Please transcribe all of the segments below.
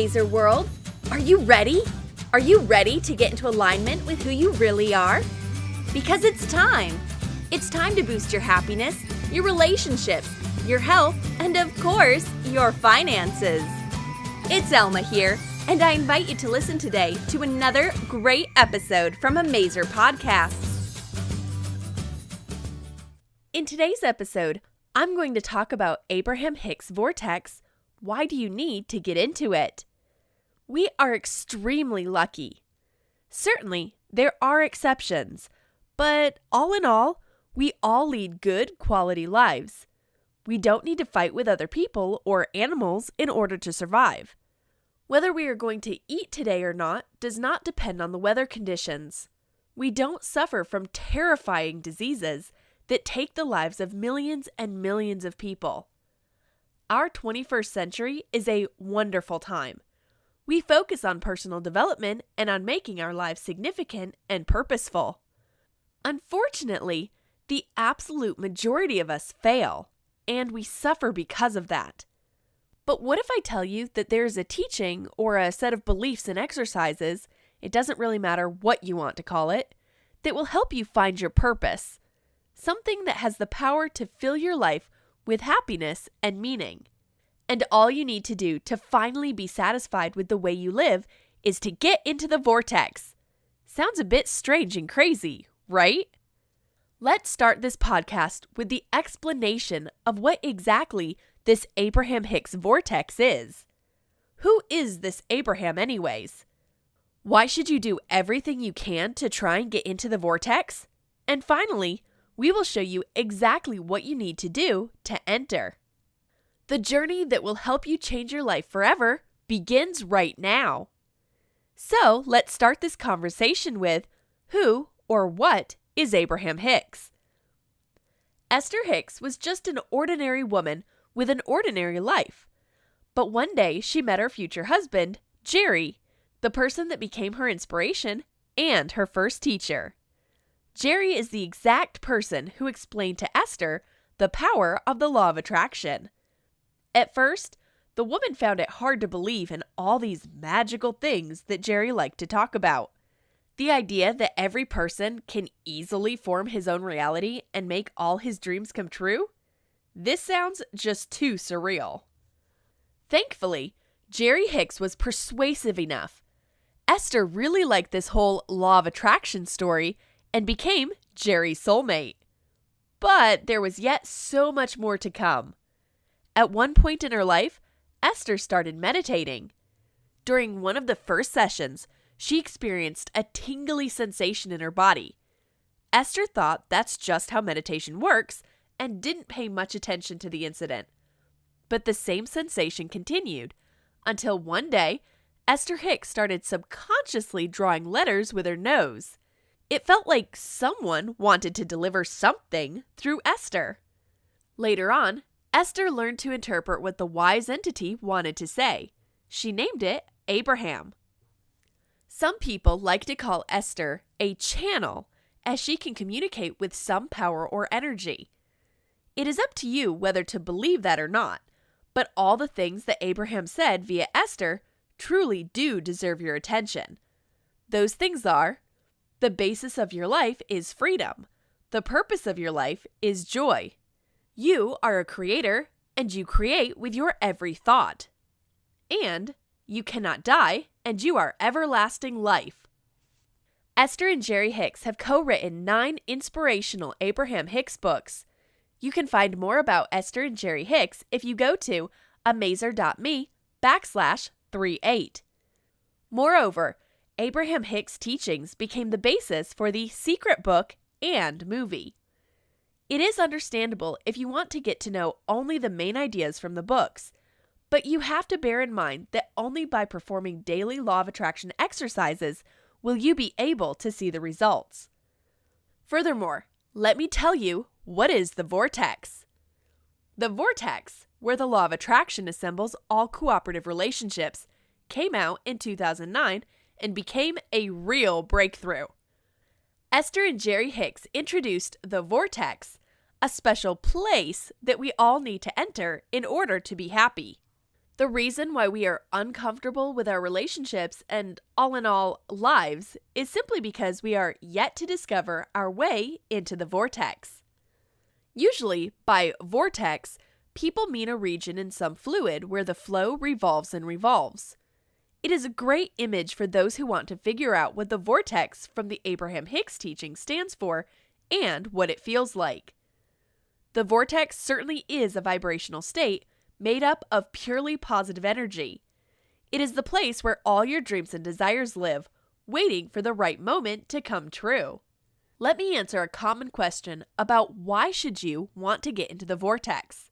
Mazer world! Are you ready? Are you ready to get into alignment with who you really are? Because it's time! It's time to boost your happiness, your relationships, your health, and of course, your finances. It's Elma here, and I invite you to listen today to another great episode from a Mazer podcast. In today's episode, I'm going to talk about Abraham Hicks Vortex. Why do you need to get into it? We are extremely lucky. Certainly, there are exceptions, but all in all, we all lead good, quality lives. We don't need to fight with other people or animals in order to survive. Whether we are going to eat today or not does not depend on the weather conditions. We don't suffer from terrifying diseases that take the lives of millions and millions of people. Our 21st century is a wonderful time. We focus on personal development and on making our lives significant and purposeful. Unfortunately, the absolute majority of us fail, and we suffer because of that. But what if I tell you that there's a teaching or a set of beliefs and exercises, it doesn't really matter what you want to call it, that will help you find your purpose, something that has the power to fill your life with happiness and meaning. And all you need to do to finally be satisfied with the way you live is to get into the vortex. Sounds a bit strange and crazy, right? Let's start this podcast with the explanation of what exactly this Abraham Hicks Vortex is. Who is this Abraham anyways? Why should you do everything you can to try and get into the vortex? And finally, we will show you exactly what you need to do to enter. The journey that will help you change your life forever begins right now. So let's start this conversation with who or what is Abraham Hicks? Esther Hicks was just an ordinary woman with an ordinary life. But one day she met her future husband, Jerry, the person that became her inspiration and her first teacher. Jerry is the exact person who explained to Esther the power of the law of attraction. At first, the woman found it hard to believe in all these magical things that Jerry liked to talk about. The idea that every person can easily form his own reality and make all his dreams come true? This sounds just too surreal. Thankfully, Jerry Hicks was persuasive enough. Esther really liked this whole law of attraction story and became Jerry's soulmate. But there was yet so much more to come. At one point in her life, Esther started meditating. During one of the first sessions, she experienced a tingly sensation in her body. Esther thought that's just how meditation works and didn't pay much attention to the incident. But the same sensation continued until one day, Esther Hicks started subconsciously drawing letters with her nose. It felt like someone wanted to deliver something through Esther. Later on, Esther learned to interpret what the wise entity wanted to say. She named it Abraham. Some people like to call Esther a channel, as she can communicate with some power or energy. It is up to you whether to believe that or not, but all the things that Abraham said via Esther truly do deserve your attention. Those things are: the basis of your life is freedom. The purpose of your life is joy. You are a creator, and you create with your every thought. And you cannot die, and you are everlasting life. Esther and Jerry Hicks have co-written 9 inspirational Abraham Hicks books. You can find more about Esther and Jerry Hicks if you go to amazer.me/38. Moreover, Abraham Hicks' teachings became the basis for the Secret Book and movie. It is understandable if you want to get to know only the main ideas from the books, but you have to bear in mind that only by performing daily law of attraction exercises will you be able to see the results. Furthermore, let me tell you what is the vortex. The vortex, where the law of attraction assembles all cooperative relationships, came out in 2009 and became a real breakthrough. Esther and Jerry Hicks introduced the vortex, a special place that we all need to enter in order to be happy. The reason why we are uncomfortable with our relationships and all in all lives is simply because we are yet to discover our way into the vortex. Usually, by vortex, people mean a region in some fluid where the flow revolves and revolves. It is a great image for those who want to figure out what the vortex from the Abraham Hicks teaching stands for and what it feels like. The vortex certainly is a vibrational state made up of purely positive energy. It is the place where all your dreams and desires live, waiting for the right moment to come true. Let me answer a common question about why should you want to get into the vortex.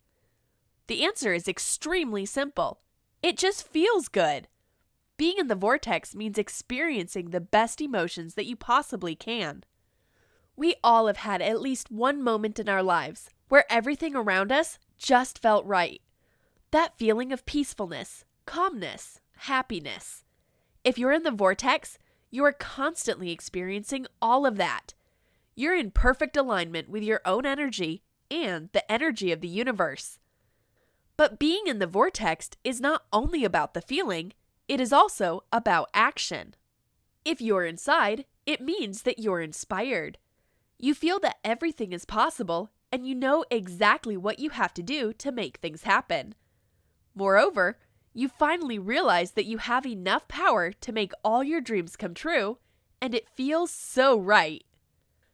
The answer is extremely simple. It just feels good. Being in the vortex means experiencing the best emotions that you possibly can. We all have had at least one moment in our lives where everything around us just felt right. That feeling of peacefulness, calmness, happiness. If you're in the vortex, you are constantly experiencing all of that. You're in perfect alignment with your own energy and the energy of the universe. But being in the vortex is not only about the feeling, it is also about action. If you're inside, it means that you're inspired. You feel that everything is possible and you know exactly what you have to do to make things happen. Moreover, you finally realize that you have enough power to make all your dreams come true, and it feels so right.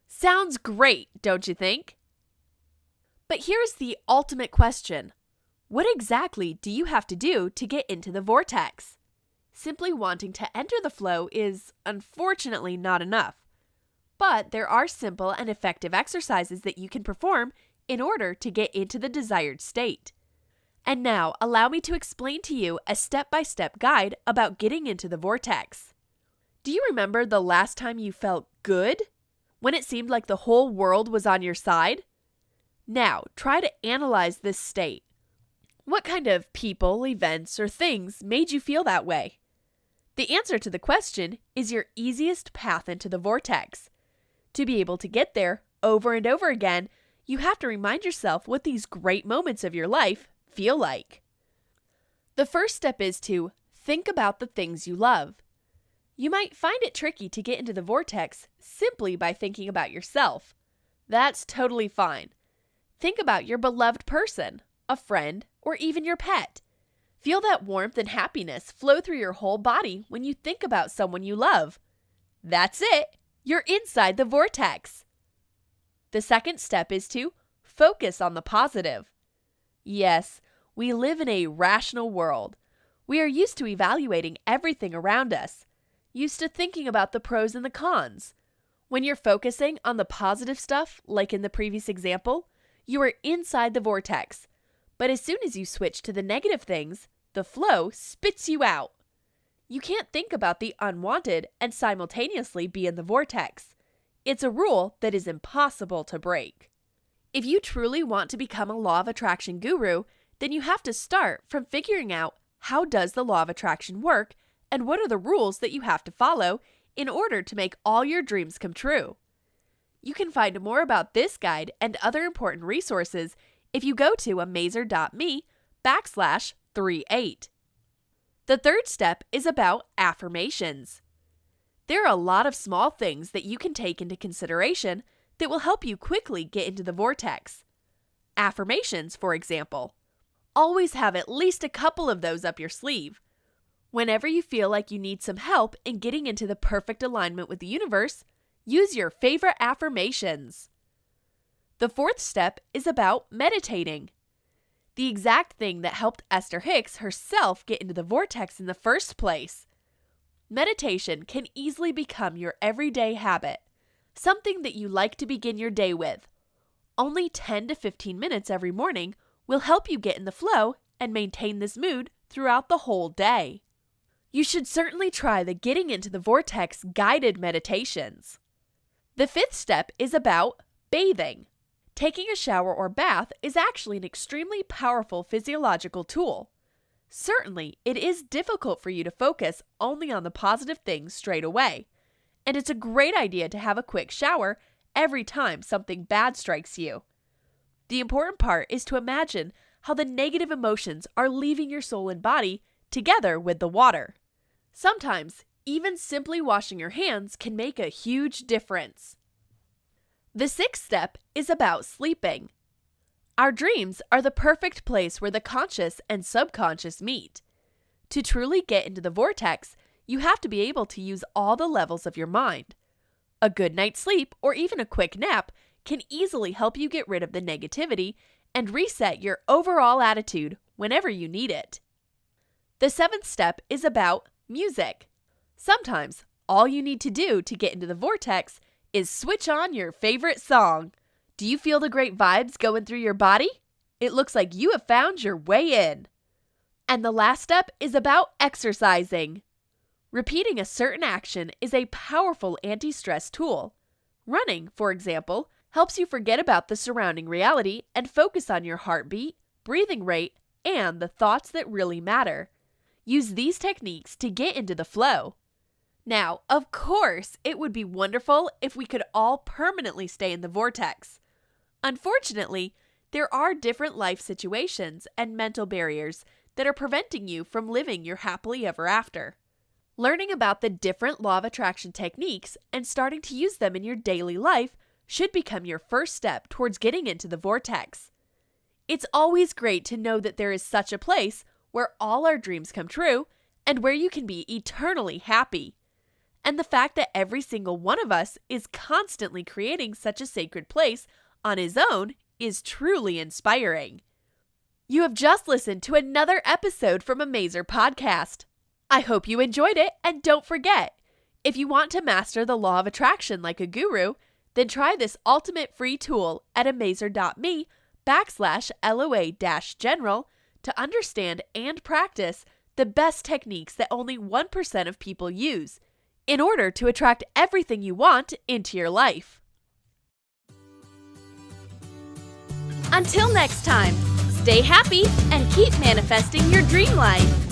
Sounds great, don't you think? But here's the ultimate question. What exactly do you have to do to get into the vortex? Simply wanting to enter the flow is, unfortunately, not enough. But there are simple and effective exercises that you can perform in order to get into the desired state. And now, allow me to explain to you a step-by-step guide about getting into the vortex. Do you remember the last time you felt good? When it seemed like the whole world was on your side? Now, try to analyze this state. What kind of people, events, or things made you feel that way? The answer to the question is your easiest path into the vortex. To be able to get there over and over again, you have to remind yourself what these great moments of your life feel like. The first step is to think about the things you love. You might find it tricky to get into the vortex simply by thinking about yourself. That's totally fine. Think about your beloved person, a friend, or even your pet. Feel that warmth and happiness flow through your whole body when you think about someone you love. That's it. You're inside the vortex. The second step is to focus on the positive. Yes, we live in a rational world. We are used to evaluating everything around us, used to thinking about the pros and the cons. When you're focusing on the positive stuff, like in the previous example, you are inside the vortex. But as soon as you switch to the negative things, the flow spits you out. You can't think about the unwanted and simultaneously be in the vortex. It's a rule that is impossible to break. If you truly want to become a law of attraction guru, then you have to start from figuring out how does the law of attraction work and what are the rules that you have to follow in order to make all your dreams come true. You can find more about this guide and other important resources if you go to amazer.me/38. The third step is about affirmations. There are a lot of small things that you can take into consideration that will help you quickly get into the vortex. Affirmations, for example. Always have at least a couple of those up your sleeve. Whenever you feel like you need some help in getting into the perfect alignment with the universe, use your favorite affirmations. The fourth step is about meditating. The exact thing that helped Esther Hicks herself get into the vortex in the first place. Meditation can easily become your everyday habit, something that you like to begin your day with. Only 10 to 15 minutes every morning will help you get in the flow and maintain this mood throughout the whole day. You should certainly try the Getting into the Vortex guided meditations. The fifth step is about bathing. Taking a shower or bath is actually an extremely powerful physiological tool. Certainly, it is difficult for you to focus only on the positive things straight away, and it's a great idea to have a quick shower every time something bad strikes you. The important part is to imagine how the negative emotions are leaving your soul and body together with the water. Sometimes, even simply washing your hands can make a huge difference. The sixth step is about sleeping. Our dreams are the perfect place where the conscious and subconscious meet. To truly get into the vortex, you have to be able to use all the levels of your mind. A good night's sleep or even a quick nap can easily help you get rid of the negativity and reset your overall attitude whenever you need it. The seventh step is about music. Sometimes all you need to do to get into the vortex is switch on your favorite song. Do you feel the great vibes going through your body? It looks like you have found your way in. And the last step is about exercising. Repeating a certain action is a powerful anti-stress tool. Running, for example, helps you forget about the surrounding reality and focus on your heartbeat, breathing rate, and the thoughts that really matter. Use these techniques to get into the flow. Now, of course, it would be wonderful if we could all permanently stay in the vortex. Unfortunately, there are different life situations and mental barriers that are preventing you from living your happily ever after. Learning about the different law of attraction techniques and starting to use them in your daily life should become your first step towards getting into the vortex. It's always great to know that there is such a place where all our dreams come true and where you can be eternally happy. And the fact that every single one of us is constantly creating such a sacred place on his own is truly inspiring. You have just listened to another episode from Amazer Podcast. I hope you enjoyed it, and don't forget, if you want to master the law of attraction like a guru, then try this ultimate free tool at amazer.me/LOA-general to understand and practice the best techniques that only 1% of people use in order to attract everything you want into your life. Until next time, stay happy and keep manifesting your dream life.